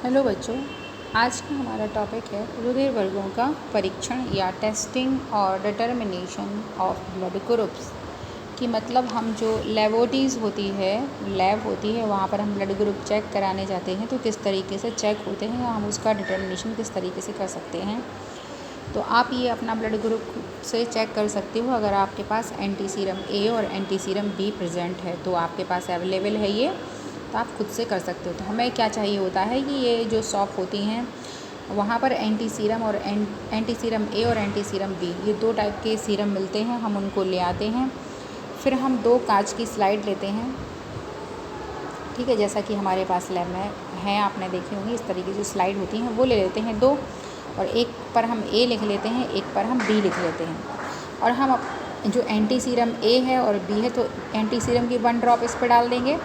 Hello बच्चों, आज का हमारा टॉपिक है रुधिर वर्गों का परीक्षण या टेस्टिंग और डिटर्मिनेशन ऑफ ब्लड ग्रुप्स। कि मतलब हम जो लेबोरेटरीज़ होती है, लैब होती है, वहाँ पर हम ब्लड ग्रुप चेक कराने जाते हैं तो किस तरीके से चेक होते हैं या हम उसका डिटर्मिनेशन किस तरीके से कर सकते हैं। तो आप ये अपना ब्लड ग्रुप से चेक कर सकते हो अगर आपके पास एंटी सीरम ए और एंटी सीरम बी प्रेजेंट है, तो आपके पास अवेलेबल है ये, तो आप खुद से कर सकते हो। तो हमें क्या चाहिए होता है कि ये जो शॉप होती हैं वहाँ पर एंटी सीरम और एंटी सीरम ए और एंटी सीरम बी, ये दो टाइप के सीरम मिलते हैं। हम उनको ले आते हैं, फिर हम 2 कांच की स्लाइड लेते हैं, ठीक है, जैसा कि हमारे पास लैब में है, आपने देखी होंगी इस तरीके की स्लाइड होती हैं, वो ले लेते हैं 2, और एक पर हम ए लिख लेते हैं, एक पर हम बी लिख लेते हैं। और हम जो एंटी सीरम ए है और बी है, तो एंटी सीरम की 1 ड्रॉप इस पर डाल देंगे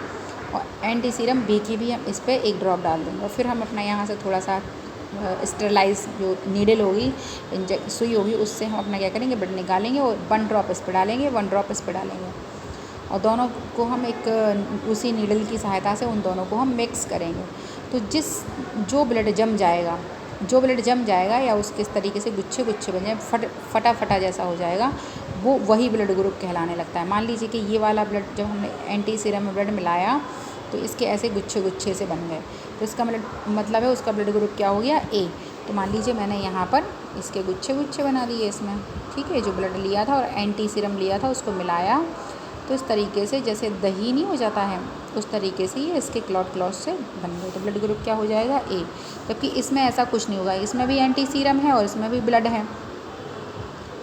और एंटी सीरम बी की भी हम इस पर 1 ड्रॉप डाल देंगे। और फिर हम अपना यहाँ से थोड़ा सा स्टेरलाइज जो नीडल होगी, सुई होगी, उससे हम अपना क्या करेंगे, ब्लड निकालेंगे और 1 ड्रॉप इस पर डालेंगे, 1 ड्रॉप इस पर डालेंगे, और दोनों को हम एक उसी नीडल की सहायता से उन दोनों को हम मिक्स करेंगे। तो जो ब्लड जम जाएगा या उसके इस तरीके से गुच्छे गुच्छे बन जाए, फटा जैसा हो जाएगा, वो वही ब्लड ग्रुप कहलाने लगता है। मान लीजिए कि ये वाला ब्लड जब हमने एंटी सीरम में ब्लड मिलाया तो इसके ऐसे गुच्छे गुच्छे से बन गए, तो इसका मतलब है उसका ब्लड ग्रुप क्या हो गया, ए। तो मान लीजिए मैंने यहाँ पर इसके गुच्छे गुच्छे बना दिए इसमें, ठीक है। जो ब्लड लिया था और एंटी सीरम लिया था उसको मिलाया, तो इस तरीके से जैसे दही नहीं हो जाता है, उस तरीके से ये इसके क्लॉट से बन गए, तो ब्लड ग्रुप क्या हो जाएगा, ए। जबकि इसमें ऐसा कुछ नहीं होगा, इसमें भी एंटी सीरम है और इसमें भी ब्लड है,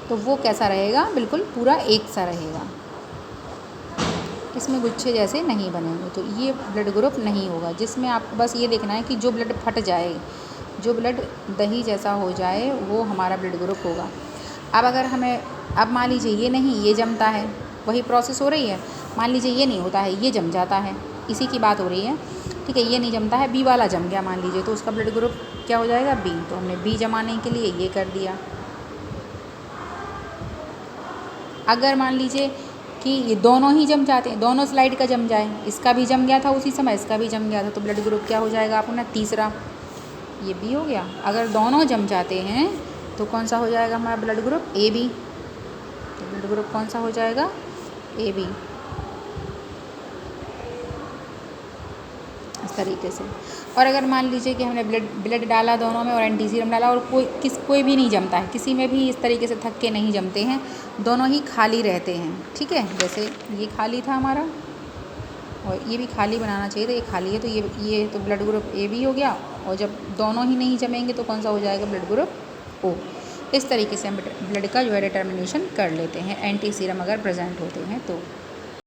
तो वो कैसा रहेगा, बिल्कुल पूरा एक सा रहेगा, इसमें गुच्छे जैसे नहीं बनेंगे, तो ये ब्लड ग्रुप नहीं होगा। जिसमें आपको बस ये देखना है कि जो ब्लड फट जाए, जो ब्लड दही जैसा हो जाए, वो हमारा ब्लड ग्रुप होगा। अब मान लीजिए ये नहीं, ये जमता है, वही प्रोसेस हो रही है। मान लीजिए ये नहीं होता है, ये जम जाता है, इसी की बात हो रही है, ठीक है। ये नहीं जमता है, बी वाला जम गया मान लीजिए, तो उसका ब्लड ग्रुप क्या हो जाएगा, बी। तो हमने बी जमाने के लिए ये कर दिया। अगर मान लीजिए कि ये दोनों ही जम जाते हैं, दोनों स्लाइड का जम जाए, इसका भी जम गया था उसी समय, इसका भी जम गया था, तो ब्लड ग्रुप क्या हो जाएगा अपना, तीसरा, ये बी हो गया। अगर दोनों जम जाते हैं तो कौन सा हो जाएगा हमारा ब्लड ग्रुप, ए बी। तो ब्लड ग्रुप कौन सा हो जाएगा, ए बी, इस तरीके से। और अगर मान लीजिए कि हमने ब्लड डाला दोनों में और एंटी सीरम डाला और कोई भी नहीं जमता है, किसी में भी इस तरीके से थक्के नहीं जमते हैं, दोनों ही खाली रहते हैं, ठीक है। जैसे ये खाली था हमारा और ये भी खाली बनाना चाहिए था, ये खाली है, तो ये तो ब्लड ग्रुप ए बी हो गया। और जब दोनों ही नहीं जमेंगे तो कौन सा हो जाएगा, ब्लड ग्रुप ओ। इस तरीके से हम ब्लड का जो है डिटर्मिनेशन कर लेते हैं, एंटी सीरम अगर प्रेजेंट होते हैं तो।